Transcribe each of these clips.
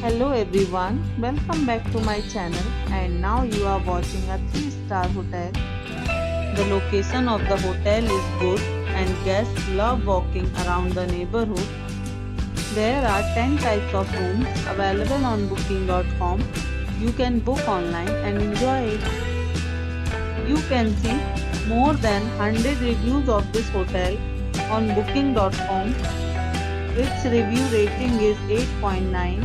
Hello everyone, welcome back to my channel and now you are watching a 3-star hotel. The location of the hotel is good and guests love walking around the neighborhood. There are 10 types of rooms available on booking.com. You can book online and enjoy it. You can see more than 100 reviews of this hotel on booking.com. Its review rating is 8.9,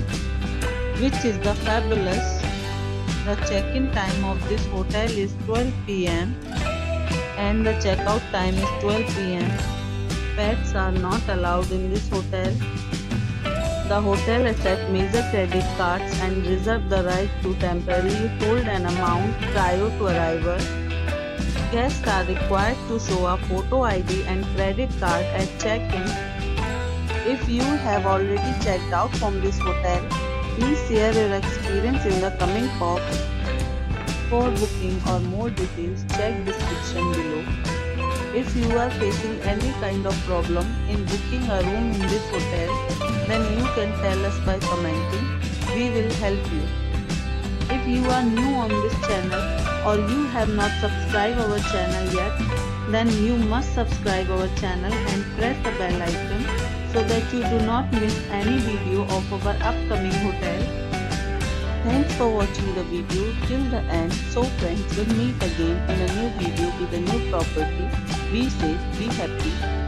which is the fabulous. The check-in time of this hotel is 12 p.m. and the checkout time is 12 p.m. Pets are not allowed in this hotel. The hotel accepts major credit cards and reserves the right to temporarily hold an amount prior to arrival. Guests are required to show a photo ID and credit card at check-in. If you have already checked out from this hotel, please share your experience in the comment box. For booking or more details, check description below. If you are facing any kind of problem in booking a room in this hotel, then you can tell us by commenting. We will help you. If you are new on this channel or you have not subscribed our channel yet, then you must subscribe our channel and press the bell icon so that you do not miss any video of our upcoming hotel. Thanks for watching the video till the end. So friends, we'll meet again in a new video with a new property. Be safe, be happy.